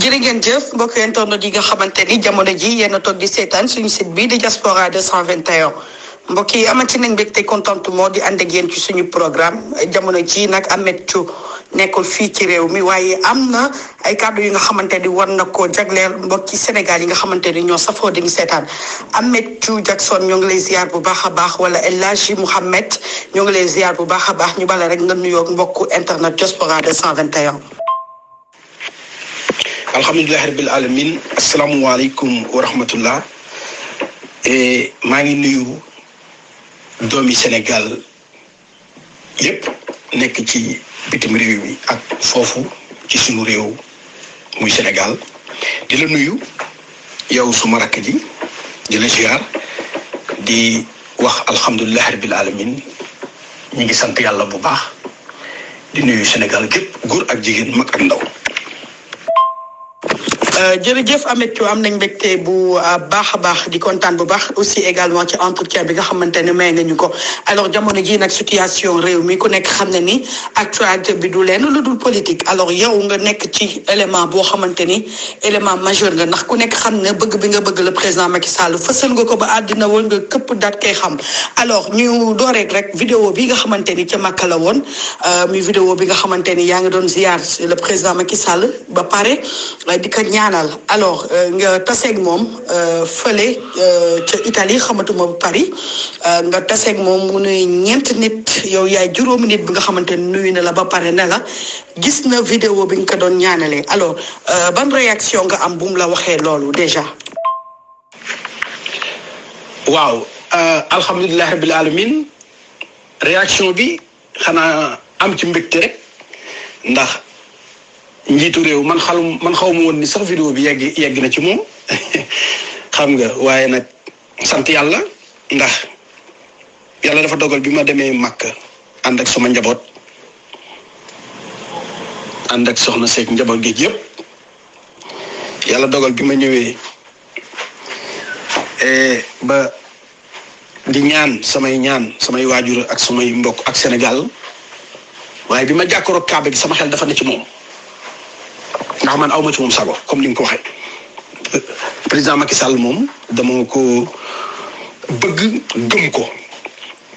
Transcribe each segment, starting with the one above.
jërë ngeen jëf mbokk internet yi nga xamante ni jamono ji yéen a toog di seetaan suñu site bi di Diaspora 221 mbokk yi amati nañ mbégte contentement di ànd ak yéen ci suñu programme jamono ji nag Ameth Thiou nekkul fii ci réew mi waaye am na ay kàddu yi nga xamante ni war na koo jagleel mbokki Sénégal yi nga xamante ni ñoo safoo di ñu seetaan Ameth Thiou Jackson ñoo ngi lay ziar bu baax a baax wala El Hadji Mouhamed ñoo ngi lay ziar bu baax a baax ñu bala rek nga nuyoo mbokku internet Diaspora 221. alhamdulilah rabbil alamin asalaamualeykum wa rahmatullah maa ngi nuyu doomi Sénégal yépp nekk ci bitim réew mi ak foofu ci suñu réew muy Sénégal di la nuyu yow suma rakk ji di la ziar di wax alhamdulilah rabbil alamin ñi ngi sant yàlla bu baax di nuyu Sénégal gépp góor ak jigéen mag ak ndaw. jërëjëf Ameth Thiou am nañ mbégte bu baax a baax di kontaan bu baax aussi également ci entretien bi nga xamante ne may nga ñu ko alors jamono ji nag situation réew mi ku nekk xam ne ni actualité bi du leen lu dul politique alors yow nga nekk ci élément boo xamante ni élément majeur nga ndax ku nekk xam ne bëgg bi nga bëgg le président Macky Sall fësal nga ko ba àddina woon nga këpp daat koy xam alors ñu dooreek rek vidéo bi nga xamante ni ca Makka la woon muy vidéo bi nga xamante ni yaa ngi doon ziar le président Macky Sall ba pare di ko ñaanal alors nga taseeg moom fële ca Italie xamatuma Paris nga taseeg moom mu nuy ñeent nit yow yaay juróomi nit bi nga xamante ne nuyu na la ba pare ne la gis na vidéo bi nga ko doon ñaanalee alors ban réaction nga am bu mu la waxee loolu déjà. waaw alhamdulilah rabbil alamin réaction bi xanaa am ci mbégte rek ndax njiitu réew man xaw ma woon ni sax vidéo bi yegg na ci moom xam nga waaye nag sant yàlla ndax yàlla dafa dogal bi ma demee Makka ànd ak sama njaboot ànd ak soxna Seck njaboot gi yëpp yàlla dogal bi ma ñëwee ba di ñaan samay waajur ak samay mbokk ak Sénégal waaye bi ma jàkkaaroo Kaaba gi sama xel dafa ne ci moom. ndax man awma ci moom sago comme li nga ko waxee président Macky Sall moom dama ko bëgg gëm ko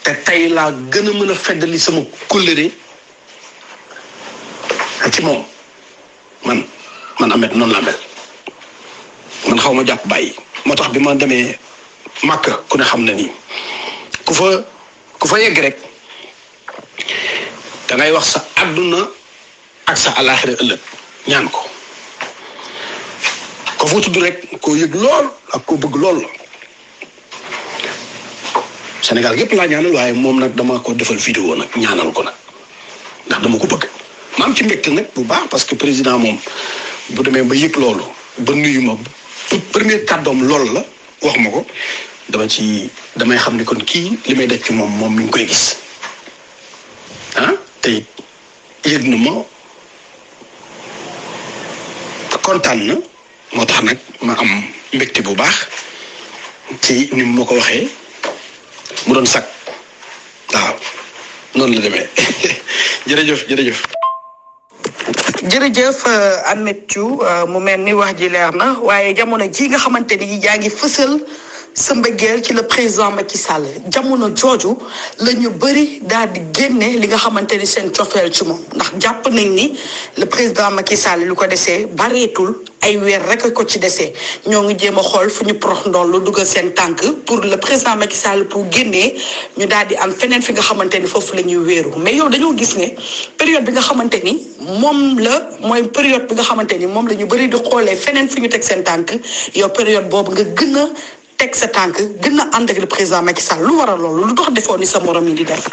te tey laa gën a mën a feddali sama kóllëre ci moom man Ameth noonu laa mel man xaw ma jàpp bàyyi moo tax bi ma demee Makka ku ne xam na ni ku fa yegg rek da ngay wax sa àdduna ak sa alaaxira ëllëg ñaan ko foo tudd rek koo yëg lool ak koo bëgg lool la Sénégal yëpp laa ñaanal waaye moom nag dama ko defal vidéo nag ñaanal ko nag ndax dama ko bëgg ma am ci mbégte nag bu baax parce que président moom bu demee ba yëg loolu ba nuyu ma premier kàddoom lool la wax ma ko damay xam ne kon kii li may def ci moom mi ngi koy gis te yëg na ma kontaan na moo tax nag ma am mbégte bu baax ci ni mu ma ko waxee mu doon sakk waaw noonu la demee jërëjëf. jërëjëf Ameth Thiou mu mel ni wax ji leer na waaye jamono ji nga xamante ni yaa ngi fësal sa mbëggeel ci le président Macky Sall jamono jooju la ñu bëri daal di génne li nga xamante ni seen cofeel ci moom ndax jàpp nañ ni le président Macky Sall lu ko desee bareetul ay weer rek ko ci desee ñoo ngi jéem a xool fu ñu prox ndool lu dugal seen tànk pour le président Macky Sall pour génnee ñu daal di am feneen fi nga xamante ni foofu la ñuy wéeru mais yow dañoo gis ne période bi nga xamante ni mooy période bi nga xamante ni moom la ñu bëri di xoolee feneen fi ñu teg seen tànk yow période boobu nga gën a teg sa tànk gën a ànd ak le président Macky Sall lu waral loolu lu dox defoon ni sa morom yi di def.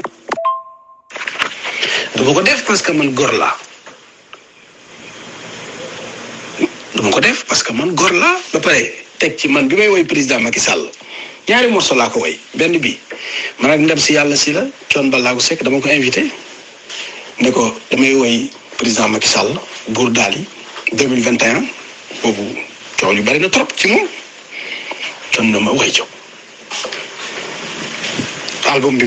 dama ko def parce que man góor laa ba pare teg ci man bi may woy président Macky Sall ñaari morceau laa ko woy benn bi man ak ndem si yàlla si la Thione Ballago Seck dama ko invité ne ko damay woy président Macky Sall buur daal yi 2021 boobu coow yu bari na trop ci moom. kon na ma waxee jox album bi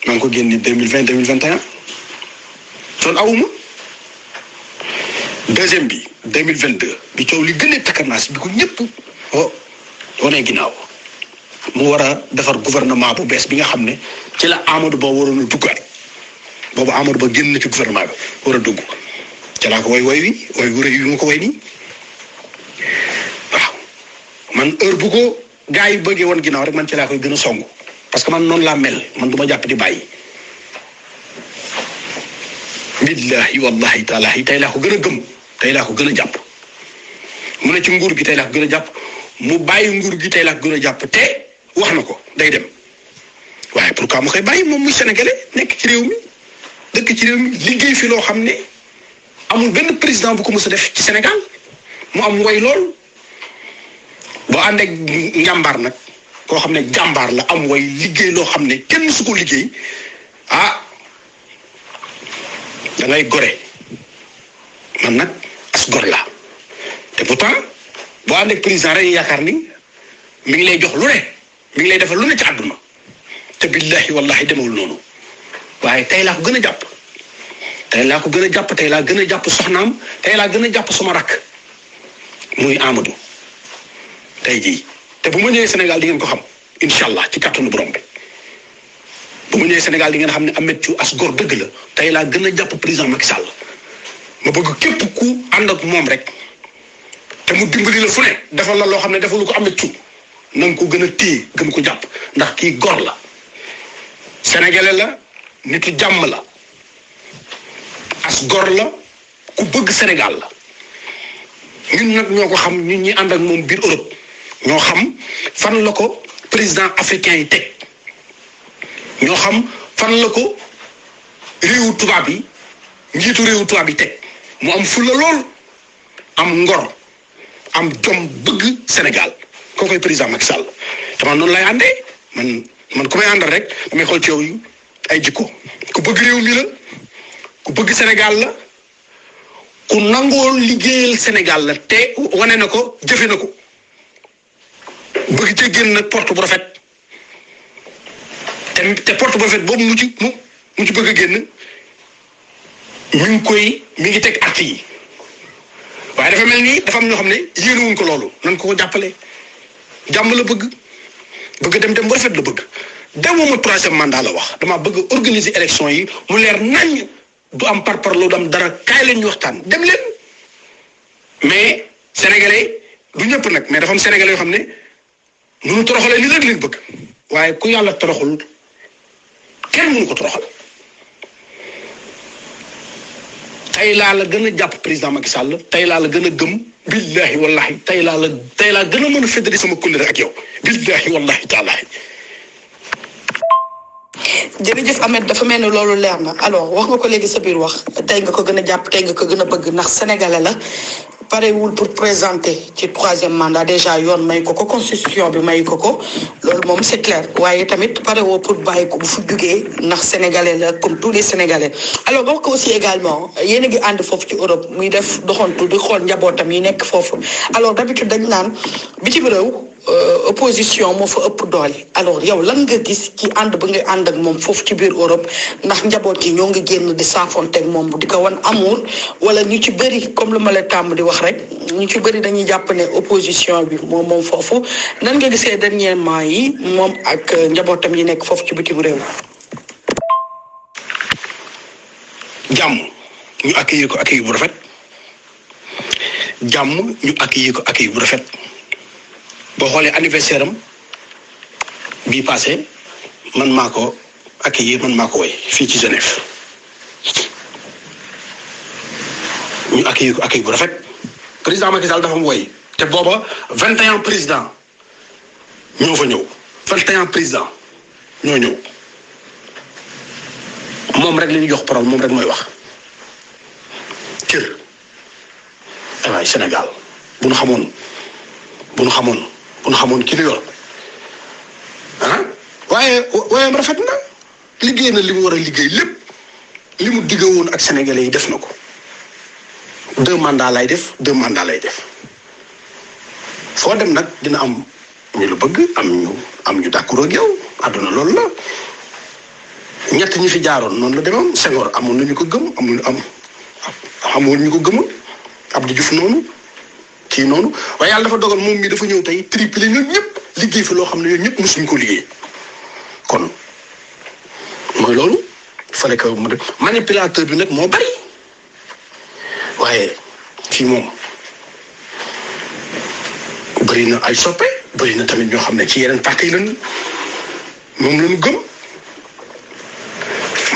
maa ngi ko génne 2020 2021 kon awuma deuxième bi 2022 bi coow li gënee takkarnaas bi ko ñëpp wane ginnaaw mu war a defar gouvernement bu bees bi nga xam ne ci la Amadou Ba waroon a duggaat boobu Amadou Ba génn na ci gouvernement bi war a dugg ca laa ko woy wu rëy wi ma ko woy nii waaw man heure bu ko gars yi bëggee woon ginnaaw rek man ci laa koy gën a songu parce que man noonu laa mel man du ma jàpp di bàyyi billahi wallahi taalahi tey laa ko gën a gëm tey laa ko gën a jàpp mu ne ci nguur gi tey laa ko gën a jàpp mu bàyyi nguur gi tey laa ko gën a jàpp te wax na ko day dem waaye pourquoi ma koy bàyyi moom muy sénégalais nekk ci réew mi dëkk ci réew mi liggéey fi loo xam ne amul benn président bu ko mës a def ci Sénégal mu am woy lool boo ànd ak njàmbaar nag koo xam ne jàmbaar la am woy liggéey loo xam ne kenn mësu ko liggéey da ngay gore man nag as gor la te pourtant boo ànd ak président rek yaakaar ni mi ngi lay jox lu ne mi ngi lay defal lu ne ci àdduna te billahi wallahi demewul noonu waaye tey laa ko gën a jàpp tey laa ko gën a jàpp tey laa gën a jàpp soxnaam tey laa gën a jàpp suma rakk muy Amadou tey jii te bu ma ñëwee Sénégal di ngeen ko xam incha allah ci kàttanu borom bi bu ma ñëwee Sénégal di ngeen xam ne Ameth Thiou as gor dëgg la tey laa gën a jàpp président Macky Sall ma bëgg képp ku ànd ak moom rek te mu dimbali la fu ne defal la loo xam ne defalu ko Ameth Thiou na nga ko gën a téye gën ko jàpp ndax kii gor la sénégalais la nitu jàmm la as gor la ku bëgg Sénégal la ñun nag ñoo ko xam ñun ñi ànd ak moom biir Europe ñoo xam fan la ko président africain yi teg ñoo xam fan la ko réewu tubaab yi njiitu réewu tubaab yi teg mu am fulla lool am ngor am jom bëgg Sénégal koo koy président Macky Sall te man noonu lay àndee man ku may àndal rek damay xool ci yow ay jikko ku bëgg réew mi la ku bëgg Sénégal la ku nangoo liggéeyal Sénégal la te wane na ko jëfe na ko bëgg cee génn nag porte bu rafet te porte bu rafet boobu mu ci bëgg a génn mi ngi teg acte yi waaye dafa mel ni dafa am ñoo xam ne yéenewuñ ko loolu nan ko jàppale jàmm la bëgg dem bu rafet la bëgg demuma troisième mandat la wax dama bëgg organiser élection yi mu leer nañ du am parparloo du am dara kaay leen ñu waxtaan dem leen mais sénégalais du ñëpp nag mais dafa am sénégalais yoo xam ne mënu toroxalee ni rek leen bëgg waaye ku yàlla toroxul kenn mënu ko toroxal tey laa la gën a jàpp président Macky Sall tey laa la gën a gëm billahi wallahi tey laa gën a mën a féddali sama kóllëre ak yow billahi wallahi taalahi. jërëjëf Ameth dafa mel ni loolu leer na alors wax nga ko léegi sa biir wax tey nga ko gën a jàpp tey nga ko gën a bëgg ndax sénégalais la parewul pour présenter ci troisième mandat déjà yoon may ko constitution bi may ko loolu moom c'est clair waaye tamit parewoo pour bàyyi ko bu fu jugee ndax sénégalais la comme tous les sénégalais alors wax ko aussi également yéen a ngi ànd foofu ci Europe muy def doxantu di xool njabootam yi nekk foofu alors d'habitude dañ naan bitim réew opposition moo fa ëpp doole alors yow lan nga gis ci ànd ba nga ànd ak moom foofu ci biir Europe ndax njaboot yi ñoo ngi génn di saafonteeg moom di ko wan amour wala ñu ci bëri comme lu ma la tàmm di wax rek ñu ci bëri dañuy jàpp ne opposition bi moom foofu nan nga gisee dernièrement yi moom ak njabootam yi nekk foofu ci bitim réew. jàmm ñu accueillir ko accueil bu rafet jàmm ñu accueillir ko accueil bu rafet. boo xoolee anniversaire am bii passé man maa ko accueillir man maa ko woy fii ci Genève ñu accueillir ko accueil bu rafet président Macky Sall dafa mu woy te booba 21 président ñoo fa ñëw 21 président ñoo ñëw moom rek la ñu jox parole moom rek mooy wax kër waaye Sénégal bu nu xamoon ki li yor waaye rafet na liggéey na li mu war a liggéey lépp li mu digga woon ak sénégalais yi def na ko 2 mandats lay def foo dem nag dina am ñu lu bëgg am ñu d'accord ak yow àdduna loolu la ñett ñi fi jaaroon noonu la demoon Senghor amoon na ñu ko gëm amoon ñu ko gëmul Abdou Diouf noonu kii noonu waaye yàlla dafa dogal moom mi dafa ñëw tey triplé ñun ñëpp liggéey fi loo xam ne ñun ñëpp mosuñu ko liggéey kon mooy loolu il fallait que mu def manipulateur bi nag moo bari waaye fii moom bëri na ay soppe bëri na tamit ñoo xam ne ci yeneen parti lañ moom lañu gëm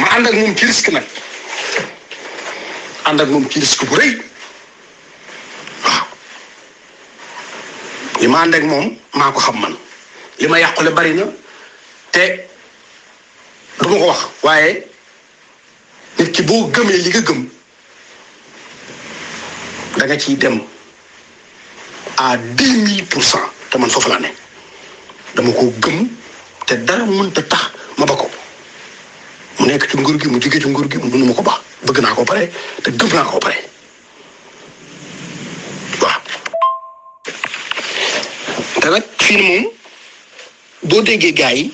ma ànd ak moom ci risque nag ànd ak moom ci risque bu rëy waaw li ma ànd ak moom maa ko xam man li ma yàqule bari na te du ma ko wax waaye nit ki boo gëmee li nga gëm da nga ciy dem à 2000% te man foofu laa ne dama ko gëm te dara mënta tax ma ba ko mu nekk ci nguur gi mu jóge ci nguur gi mënu ma ko baax bëgg naa ko pare te gëm naa ko pare waaw. te nag fii ni moom boo déggee gars yi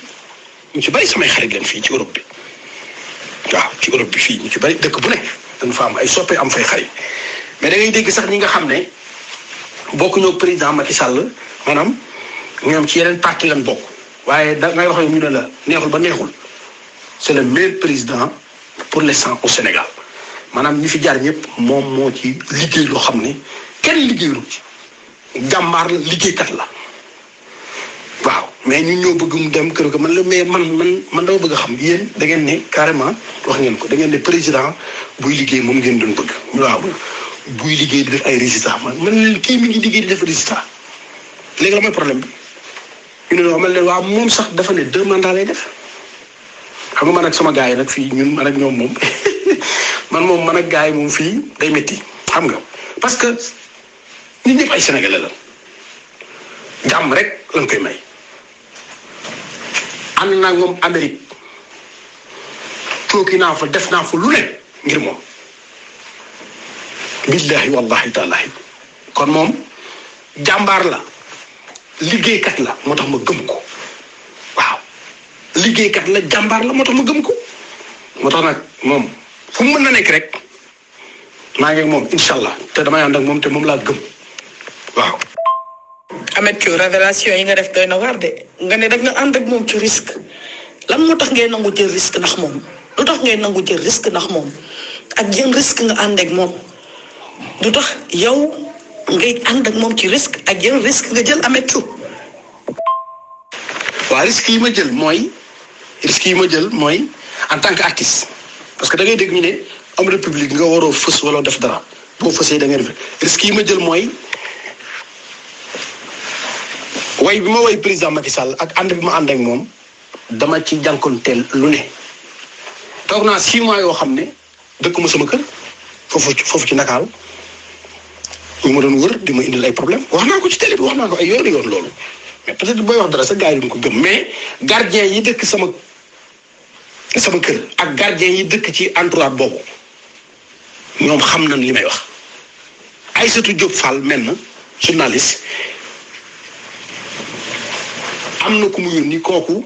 ñu ci bari samay xarit leen fii ci Europe bi waaw ci Europe bi fii ñu ci bari dëkk bu ne dañu fa am ay soppe am fay xarit mais da ngay dégg sax ñi nga xam ne bokk ñoo président Macky Sall maanaam ñoom ci yeneen parti lañ bokk waaye da ngay wax ñu ne la neexul ba neexul c'est le meilleur président pour l'instant au Sénégal maanaam ñi fi jaar ñëpp moom moo ci liggéey loo xam ne kenn liggéeyul ci jàmbaar la liggéeykat la waaw mais ñun ñoo bëgg mu dem kër ga man la mais man dama bëgg a xam yéen da ngeen ne carrément wax ngeen ko da ngeen ne président buy liggéey moom ngeen doon bëgg waaw buy liggéey di def ay résultats man leen kii mi ngi liggéey di def résultat léegi la mooy problème bi ñu ne man leen waaw moom sax dafa ne 2 mandats lay def xam nga man ak sama gars yi nag fii ñun man ak ñoom moom man ak gars yi moom fii day métti xam nga parce que nit ñëpp ay sénégalais la jàmm rek lañ koy may ànd naa moom Amérique tooki naa fa def naa fa lu ne ngir moom billahi wallahi taalahi kon moom jàmbaar la liggéeykat la moo tax ma gëm ko waaw liggéeykat la jàmbaar la moo tax ma gëm ko moo tax nag moom fu mu mën na nekk rek maa ngi ak moom incha allah te damay ànd ak moom te moom laa gëm waaw. Ameth Thiou révélation yi nga def doy na waar de nga ne da nga ànd ak moom ci risque lan moo tax ngay nangu jël risque ndax moom lu tax ngay nangu jël risque ndax moom ak yan risque nga ànd ak moom lu tax yow ngay ànd ak moom ci risque ak yan risque nga jël Ameth Thiou. waaw risque yi ma jël mooy en tant que artiste parce que da ngay dégg ñu ne homme de public nga waroo fës wala def dara boo fësee da ngay def risque yi ma jël mooy. way bi ma way président Macky Sall ak ànd bi ma ànd ak moom dama ci jànkonteel lu ne toog naa 6 mois yoo xam ne dëkkuma sama kër foofu ci Ndakaaru ñu ma doon wër di ma indil ay problème wax naa ko ci télé bi wax naa ko ay yoon loolu mais peut-être booy wax dara sa gars yi duñ ko gëm mais gardien yi dëkk sama kër ak gardien yi dëkk ci entourage boobu ñoom xam nañ li may wax Aïssatou Diop Fall mel na journaliste am na ku mu yónni kooku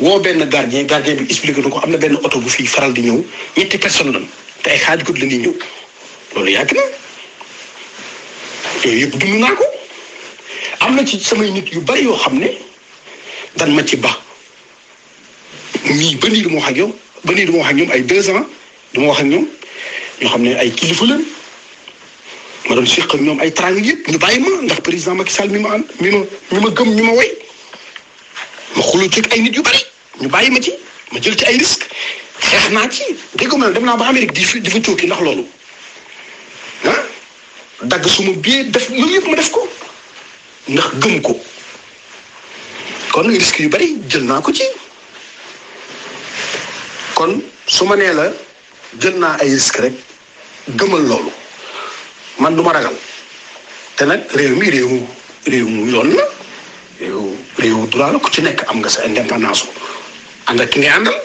woo benn gardien bi expliqué na ko am na benn oto bu fii faral di ñëw 7 personnes lan te ay xaaj guddi la ñuy ñëw loolu yàgg na yooyu yëpp dund naa ko am na ci samay nit yu bari yoo xam ne dan ma ci ba ba nii du ma wax ak yow ba nii du ma wax ak ñoom ay 2 ans du ma wax ak ñoom ñoo xam ne ay kilifa lañ ma doon seq ak ñoom ay trang yëpp ñu bàyyi ma ndax président Macky Sall mi ma gëm ñu ma way ma xuloo ci ay nit yu bari ñu bàyyi ma ci ma jël ci ay risque xeex naa ci dégg nga dem naa ba Amérique di fa cooki ndax loolu ah dagg suma biir def loolu yëpp ma def ko ndax gëm ko kon risque yu bari jël naa ko ci kon su ma nee la jël naa ay risque rek gëmal loolu man du ma ragal te nag réew mi yoon la réew droit la ku ci nekk am nga sa indépendance ànd ak ki ngay àndal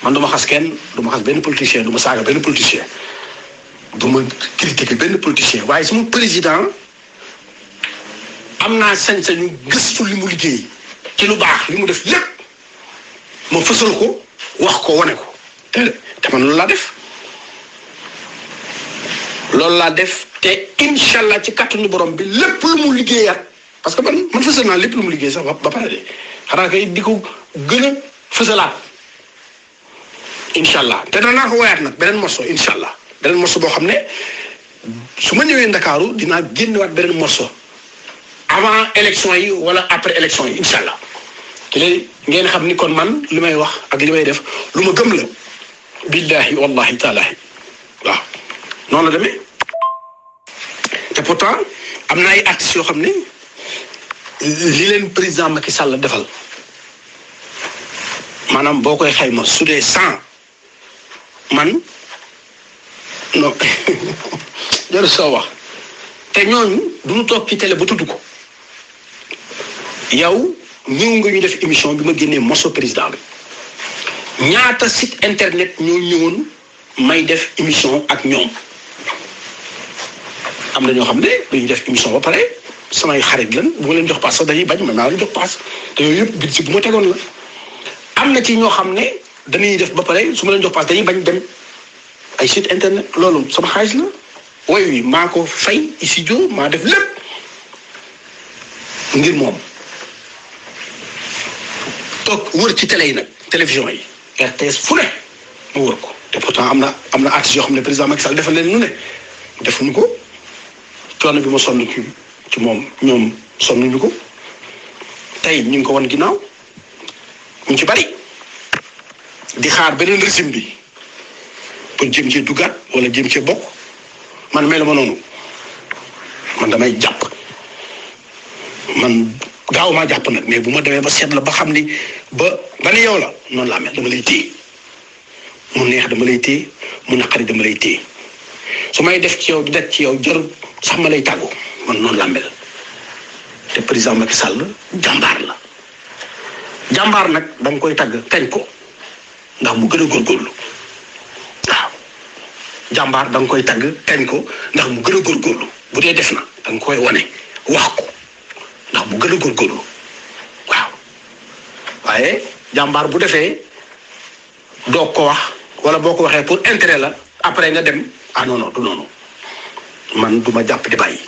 man du ma xas kenn du ma xas benn politicien du ma saaga benn politicien du ma critiquer benn politicien waaye sama président am naa sañ-sañu gëstu li mu liggéey ci lu baax li mu def lépp ma fësal ko wax ko wane ko te man loolu laa def te incha allah ci kàttanu borom bi lépp lu mu liggéeyaat parce que man fësal naa lépp lu mu liggéey sax ba pare de xanaa kay di ko gën a fësalaat incha allah te danaa ko woyaat nag beneen morceau incha allah beneen morceau boo xam ne su ma ñëwee Ndakaaru dinaa génnewaat beneen morceau avant élection yi wala après élection yi incha allah te léegi ngeen xam ni kon man li may wax ak li may def lu ma gëm la billahi wallahi taalahi waaw noonu la demee te pourtant am na ay artistes yoo xam ne li leen président Macky Sall defal maanaam boo koy xayma su dee 100 man non jërë soo wax te ñooñu du ñu toog ci télé ba tudd ko yow ñëw nga ñu def émission bi ma génnee morceau président bi ñaata site internet ñoo ñëwoon may def émission ak ñoom am na ñoo xam ne dañuy def émission ba pare samay xarit lan bu ma leen jox paas sax dañuy bañ man naa leen jox paas te yooyu yëpp bit si bu ma tegoon la am na ci ñoo xam ne dañuy def ba pare su ma leen jox paas dañuy bañ dem ay site internet loolu sama xaalis la woy wi maa ko fay studio maa def lépp ngir moom toog wër ci télé yi nag télévision yi RTS fu ne mu wër ko te pourtant am na artistes yoo xam ne président Macky Sall defal leen nu ne defuñu ko coono bi ma sonn ci moom ñoom sonnuñu ko tey ñu ngi ko wan ginnaaw ñu ci bari di xaar beneen régime bi pour jëm cee duggaat wala jëm cee bokk man mel ma noonu man damay jàpp man gaaw maa jàpp nag mais bu ma demee ba seet la ba xam ni ba ni yow la noonu laa mel dama lay téye mu neex dama lay téye mu naqari dama lay téye su may def ci yow di def ci yow jarul sax ma lay tàggoo man noonu laa mel te président Macky Sall jàmbaar la jàmbaar nag da nga koy tàgg kañ ko ndax mu gën a góorgóorlu waaw jàmbaar da nga koy tàgg kañ ko ndax mu gën a góorgóorlu bu dee def na da nga koy wane wax ko ndax mu gën a góorgóorlu waaw waaye jàmbaar bu defee doo ko wax wala boo ko waxee pour intérêt la après nga dem ah non non du noonu man du ma jàpp di bàyyi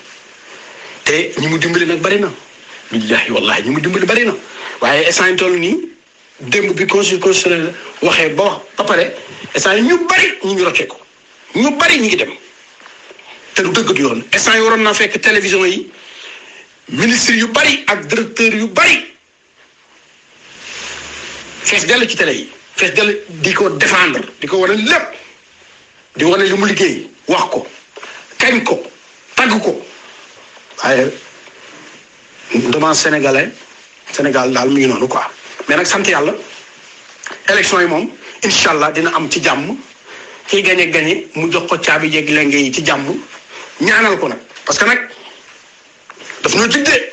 te ñi mu dimbali nag bari na billahi wallahi ñi mu dimbali bari na waaye instant toll nii démb bi conseil constitutionnel waxee ba wax ba pare instant yi ñu bari ñu ngi roccee ko ñu bari ñu ngi dem te du dëgg du yoon instant yi waroon naa fekk télévision yi ministre yu bari ak directeur yu bari fees dell ci télé yi fees dell di ko défendre di ko wane lépp di wane li mu liggéey wax ko kañ ko tagg ko waaye demande Sénégal daal mu ngi noonu quoi mais nag sant yàlla élection yi moom incha allah dina am ci jàmm kiy gañe mu jox ko caabi jeeg lenge yi ci jàmm ñaanal ko nag parce que nag daf ñoo jig de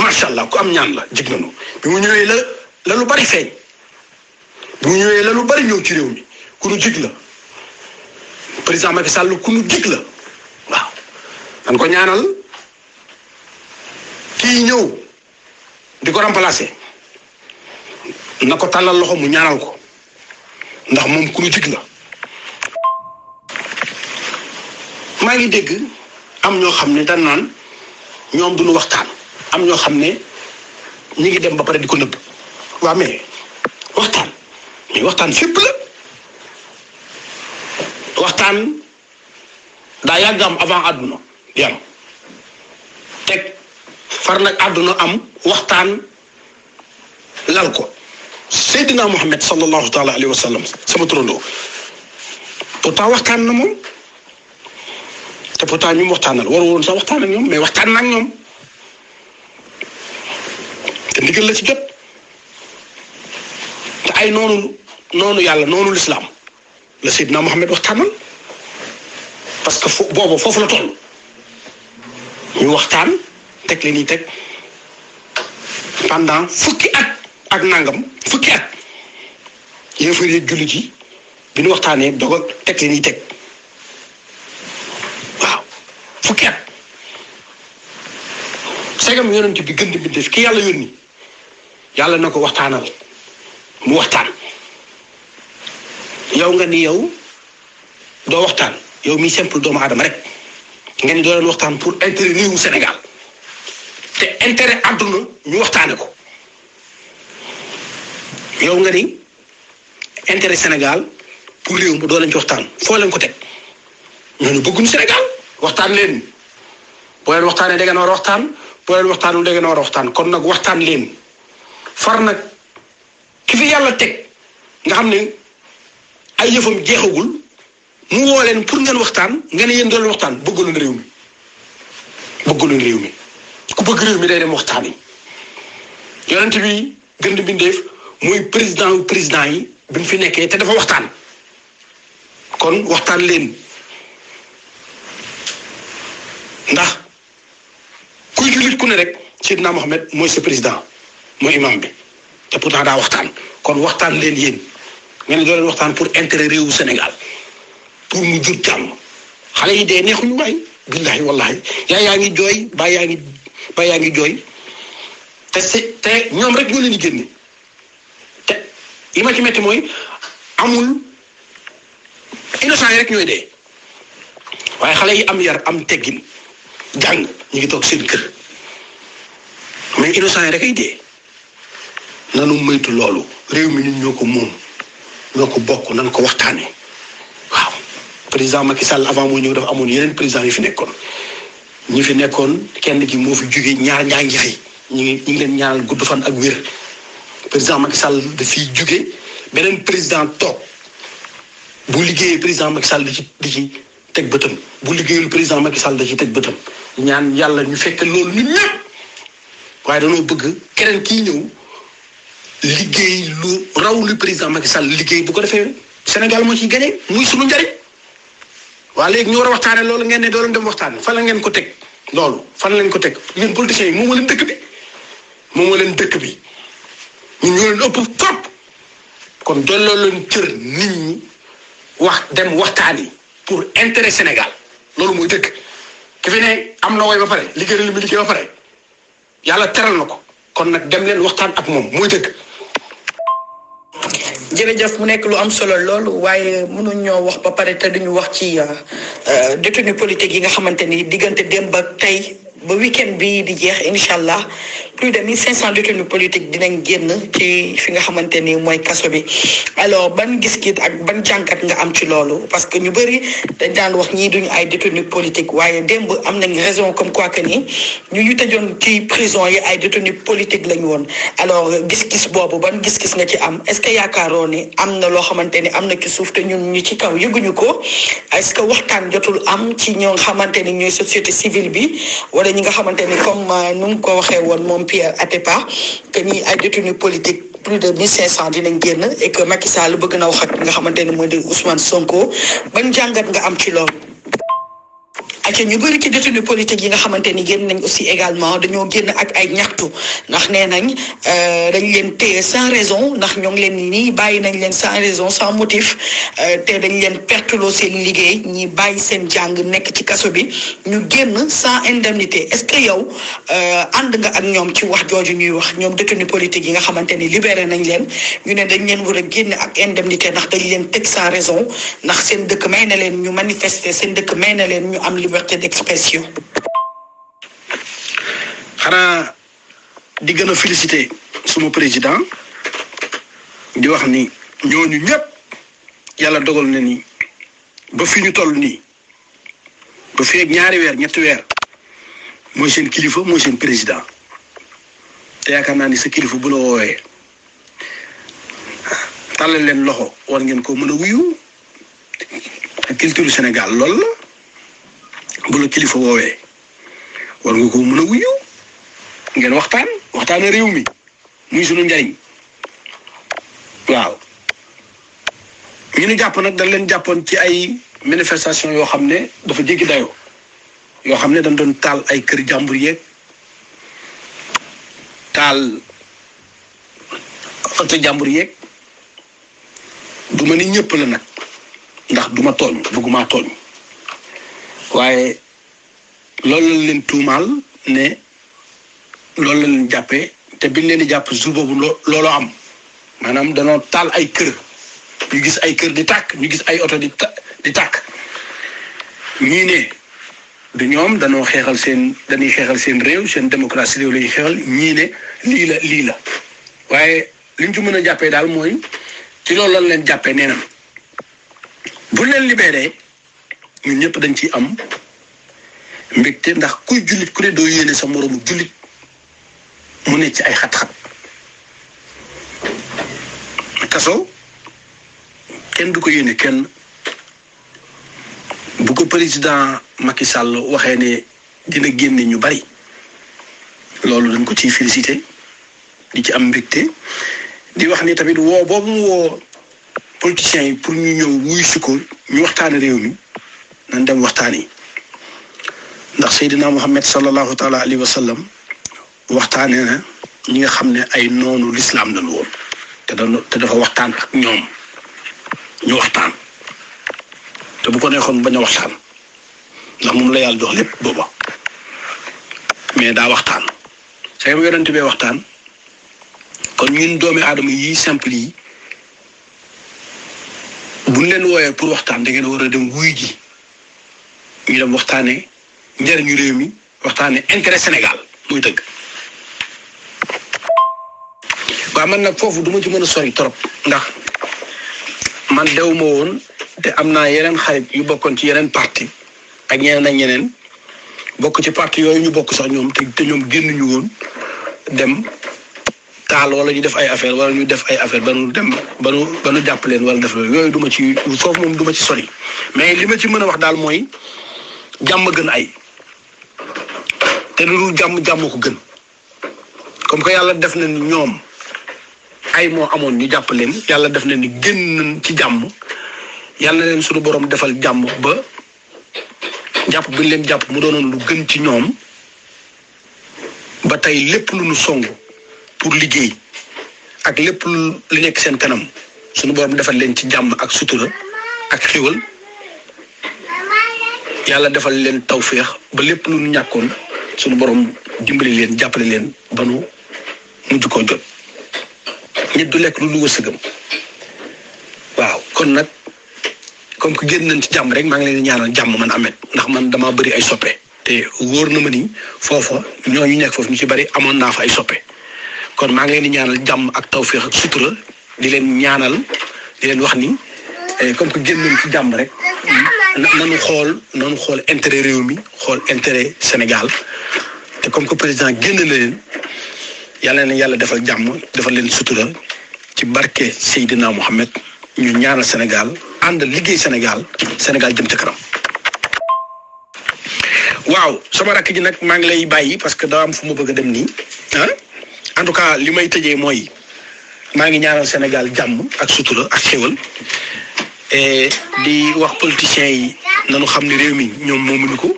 macha allah ku am ñaan la jig nañu bi mu ñëwee la lu bari feeñ bi mu ñëwee la lu bari ñëw ci réew mi ku nu jig la président Macky Sall ku nu jig la waaw dañ ko ñaanal kii ñëw di ko remplacer na ko tàllal loxo mu ñaanal ko ndax moom ku nu jig la maa ngi dégg am ñoo xam ne dañ naan ñoom duñu waxtaan am ñoo xam ne ñi ngi dem ba pare di ko nëbb waa mais waxtaan fépp la waxtaan daa yàgg am avant àdduna di am teg far nag àdduna am waxtaan lal ko Seydina Muhammad sallallahu taala alayhi wa sallam sama turandoo pourtant waxtaan na moom te pourtant ñu waxtaanal war woon sax waxtaan ak ñoom mais waxtaan na ak ñoom te ndigal la ci jot te ay noonu yàlla noonu lislaam la Seydina Muhammad waxtaanal parce que boobu foofu la toll ñu waxtaan teg li ñuy teg pendant fukki at ak nangam fukki at yéefar yi jullit yi bi ñu waxtaanee dogal teg li ñuy teg waaw fukki at segam yonent bi gën di bindee ki yàlla yónni yàlla na ko waxtaanal mu waxtaan yow nga ni yow doo waxtaan yow mi simple doomu aadama rek nga ni doo leen waxtaan pour intérêt réewu Sénégal te intérêt àdduna ñu waxtaane ko yow nga ni intérêt Sénégal pour réew mi doo leen ci waxtaan foo leen ko teg ñooñu bëgguñu Sénégal waxtaan leen boo leen waxtaanee da ngeen war a waxtaan boo leen waxtaanul da ngeen war a waxtaan kon nag waxtaan leen far nag ki fi yàlla teg nga xam ne ay yëfam jeexagul mu woo leen pour ngeen waxtaan nga ne yéen doo leen waxtaan bëgguleen réew mi bëgguleen réew mi ku bëgg réew mi day dem waxtaan yi yonent bi gën di bindeef mooy président wu président yi bi mu fi nekkee te dafa waxtaan kon waxtaan leen ndax kuy jullit ku ne rek Seydina Mohamed mooy sa président mooy imam bi te pourtant daa waxtaan kon waxtaan leen yéen nga ne doo leen waxtaan pour intérêt réewu Sénégal pour mu jur jàmm xale yi dee neexuñu waay billahi wallahi yaa ngi jooy baa yaa ngi jooy te ñoom rek ñoo leen di génne te li ma ci metti mooy amul innocent yi rek ñooy dee waaye xale yi am yar am teggin jàng ñu ngi toog seen kër mais innocent yi rek ay dee nanu moytu loolu réew mi nit ñoo ko moom ñoo ko bokk nan ko waxtaanee waaw président Macky Sall avant moo ñëw dafa amoon yeneen président yi fi nekkoon ñi fi nekkoon kenn ki moo fi jógee ñaar ñaa ngi xëy ñu ngi leen ñaanal gudd fan ak wér président Macky Sall dafiy jóge beneen président toog bu liggéeyee président Macky Sall di ci teg bëtam bu liggéeyul président Macky Sall da ci teg bëtam ñaan yàlla ñu fekk loolu ñun ñëpp waaye dañoo bëgg keneen kii ñëw liggéey lu raw lu président Macky Sall liggéey bu ko defee Sénégal moo ciy gagné muy sunu njariñ waa léegi ñu war a waxtaane loolu ngeen ne doo leen dem waxtaane fan la ngeen ko teg loolu fan lañ ko teg yéen politiciens yi moom moo leen dëkk bi ñun ñoo leen ëpp fopp kon dolloo leen cër nit ñi wax dem waxtaani pour intérêt Sénégal loolu mooy dëkk ki fi ne am na woy ba pare liggéey li mu liggéey ba pare yàlla teral na ko kon nag dem leen waxtaan ak moom mooy dëkk. jërëjëf mu nekk lu am solo loolu waaye mënuñ ñoo wax ba pare te duñu wax ci détenu politique yi nga xamante ni diggante démb ak tey ba week-end bi di jeex incha allah plus de 1500 détenus politiques dinañ génn ci fi nga xamante ni mooy kaso bi alors ban gis-gis ak ban jàngat nga am ci loolu parce que ñu bëri dañ daan wax ñii duñu ay détenus politiques waaye démb am nañ raison comme quoi que ni ñu tëjoon ci prison yi ay détenus politiques lañ woon alors gis-gis boobu ban gis-gis nga ci am est-ce que yaakaaroo ni am na loo xamante ni am na ci suuf te ñun ñu ci kaw yëguñu ko est-ce que waxtaan jotul am ci ñoo xamante ni ñooy société civile bi wala ñi nga xamante ni comme nu mu ko waxee woon moom Pierre Atepa que ni ay détenus politiques plus de 1500 dinañ génn et que Macky Sall bëgg na wax ak nga xamante ni mooy de Ousmane Sonko ban jàngat nga am ci loolu. ak ñu bëri ci détenu politique yi nga xamante ni génn nañ aussi également dañoo génn ak ay ñaxtu ndax nee nañ dañ leen téye sans raison ndax ñoo ngi leen nii bàyyi nañ leen sans raison sans motif te dañ leen perteloo seen liggéey ñi bàyyi seen jàng nekk ci kaso bi ñu génn sans indemnité est-ce que yow ànd nga ak ñoom ci wax jooju ñuy wax ñoom détenu politique yi nga xamante ni libéré nañ leen ñu ne dañ leen war a génn ak indemnité ndax dañ leen tëj sans raison ndax seen dëkk may na leen ñu manifester seen dëkk may na leen ñu am liberté d'expression. xanaa di gën a féliciter suma président di wax ni ñooñu ñëpp yàlla dogal na ni ba fi ñu toll nii ba fi ak ñaari weer ñetti weer mooy seen kilifa mooy seen président te yaakaar naa ni sa kilifa bu la woowee tàllal leen loxo war ngeen ko mën a wuyu culture Sénégal lool la bu la kilifa woowee war nga ko mën a wuyu ngeen waxtaane réew mi muy sunu njariñ waaw ñu nu jàpp nag dañ leen jàppoon ci ay manifestation yoo xam ne dafa jéggi dayoo yoo xam ne dañ doon taal ay kër jàmbur yeeg taal oto jàmbur yeeg du ma ni ñëpp la nag ndax du ma tooñ bëgguma tooñ waaye loolu lañ leen tuumaal ne loolu la leen jàppee te biñ leen di jàpp jour boobu loolu am maanaam danoo taal ay kër ñu gis ay kër di tàkk ñu gis ay oto di tàkk ñii ne du ñoom dañuy xeexal seen réew seen démocratie réew la ñuy xeexal ñii ne lii la waaye liñ ci mën a jàppee daal mooy ci loolu lan leen jàppee nee na bu leen libéré ñun ñëpp dañ ciy am mbégte ndax kuy jullit ku ne doo yéene sa moroomu jullit mu ne ci ay xat-xat kaso kenn du ko yéene kenn bu ko président Macky Sall waxee ne dina génne ñu bari loolu dañ ko ciy félicité di ci am mbégte di wax ni tamit woo boobu mu woo politiciens yi pour ñu ñëw wuy si ko ñu waxtaane réew mi nañ dem waxtaani ndax Seydina Muhammad sallallahu taala alayhi wa sallam waxtaane na ñi nga xam ne ay noonu l'islam lañu woon te dafa waxtaan ak ñoom ñu waxtaan te bu ko neexoon bañ a waxtaan ndax moom la yàlla jox lépp booba mais daa waxtaan say mu yonent bee waxtaan kon ñun doomi aadama yi simple yi buñ leen wooyee pour waxtaan da ngeen war a dem wuy ji ñu dem waxtaane njëriñu réew mi waxtaane intérêt Sénégal muy dëgg waaw man nag foofu du ma ci mën a sori trop ndax man dew ma woon te am naa yeneen xarit yu bokkoon ci yeneen parti ak ñeneen ak ñeneen bokk ci parti yooyu ñu bokk sax ñoom te ñoom génn ñu woon dem taal wala ñu def ay affaire wala ñu def ay affaire ba nu dem ba nu jàpp leen wala def loolu yooyu du ma ci foofu moom du ma ci sori mais li ma ci mën a wax daal mooy jàmm gën ay te lu dul jàmm ko gën comme que yàlla def na ni ñoom ay moo amoon ñu jàpp leen yàlla def na ni génn ci jàmm yàlla na leen suñu borom defal jàmm ba jàpp bi leen jàpp mu doonoon lu gën ci ñoom ba tey lépp lu nu song pour liggéey ak lépp lu nekk seen kanam suñu borom defal leen ci jàmm ak sutura ak xéwal yàlla defal leen tawféex ba lépp lu nu ñàkkoon suñu borom dimbali leen jàppale leen ba nu mujj koo jot nit du lekk lu nu wërsëgam waaw kon nag comme que génn nañ ci jàmm rek maa ngi leen di ñaanal jàmm man Ameth ndax man damaa bëri ay soppe te wóor na ma ni foofa ñooñu nekk foofu ñu ci bëri amoon naa fa ay soppe kon maa ngi leen di ñaanal jàmm ak tawféex ak sutura di leen ñaanal di leen wax ni comme que génn nañ ci jàmm rek nañu xool intérêt réew mi xool intérêt Sénégal te comme que président génn na leen yàlla na yàlla defal jàmm defal leen sutura ci barke Seydina Mohamed ñu ñaanal Sénégal ànd liggéey Sénégal jëm ca kanam. waaw sama rakk ji nag maa ngi lay bàyyi parce que daa am fu ma bëgg a dem nii en tout cas li may tëjee mooy maa ngi ñaanal Sénégal jàmm ak sutura ak xéwal et di wax politiciens yi nañu xam ne réew mi ñoom moomuñu ko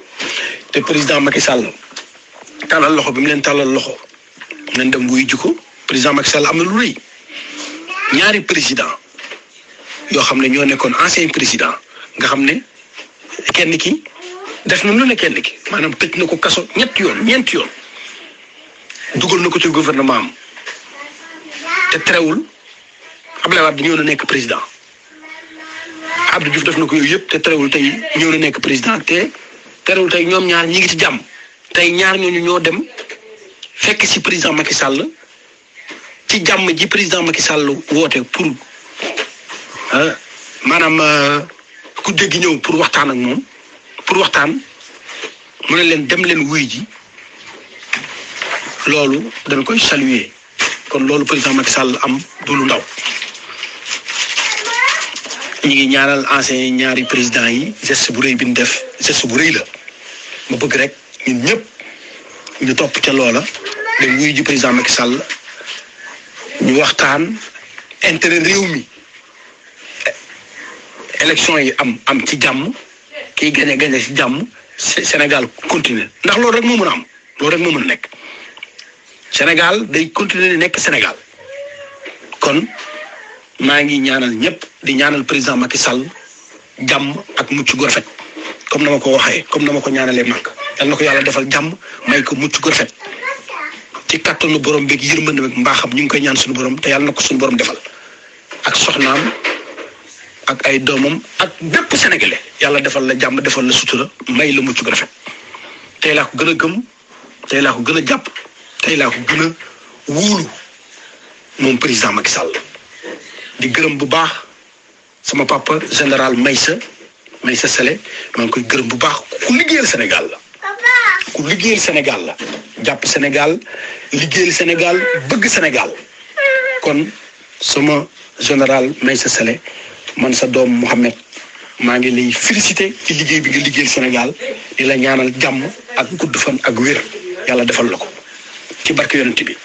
te président Macky Sall tàllal loxo bi mu leen tàllal loxo nañ dem wuyu ji ko président Macky Sall am na lu rëy ñaari président yoo xam ne ñoo nekkoon ancien président nga xam ne kenn ki def na lu ne kenn ki maanaam tëj na ko kaso ñeenti yoon dugal na ko ci gouvernement am te terewul Abdoulaye Wade ñëw na nekk président Abdou Diouf def na ko yooyu yëpp te terewul tey ñëw na nekk président te terewul tey ñoom ñaar ñi ngi ci jàmm tey ñaar ñooñu ñoo dem fekk ci président Macky Sall ci jàmm ji président Macky Sall woote pour maanaam ku dégg ñëw pour waxtaan ak moom pour waxtaan mu ne leen dem leen wuy ji loolu dañ koy saluer kon loolu président Macky Sall am du lu ndaw ñi ngi ñaanal ancien ñaari président yi geste bu rëy bi ñu def geste bu rëy la ma bëgg rek ñun ñëpp ñu topp ca loola dem wuy ji président Macky Sall ñu waxtaan intérêt réew mi élection yi am ci jàmm kiy gañe ci jàmm Sénégal continuer ndax loolu rek moo mën a am loolu rek moo mën a nekk Sénégal day continuer nekk Sénégal kon maa ngi ñaanal ñëpp di ñaanal président Macky Sall jàmm ak mucc gu rafet comme na ma ko waxee comme na ma ko ñaanalee màgg yal na ko yàlla defal jàmm may ko mucc gu rafet ci kattanu borom beeg yërmande beeg mbaaxam ñu ngi koy ñaan suñu borom te yàlla na ko suñu borom defal ak soxnaam ak ay doomam ak bépp sénégalais yàlla defal la jàmm defal la sutura may la mucc gu rafet tey laa ko gën a gëm tey laa ko gën a jàpp tey laa ko gën a wóolu moom président Macky Sall di gërëm bu baax sama papa général Meïssa Sélé maa ngi koy gërëm bu baax ku liggéeyal Sénégal la ku liggéeyal Sénégal la jàpp Sénégal liggéeyal Sénégal bëgg Sénégal kon sama général Meïssa Sélé man sa doom Mohamed maa ngi lay félicité ci liggéey bi nga liggéeyal Sénégal di la ñaanal jàmm ak gudd fan ak wér yàlla defal la ko ci barke yonent bi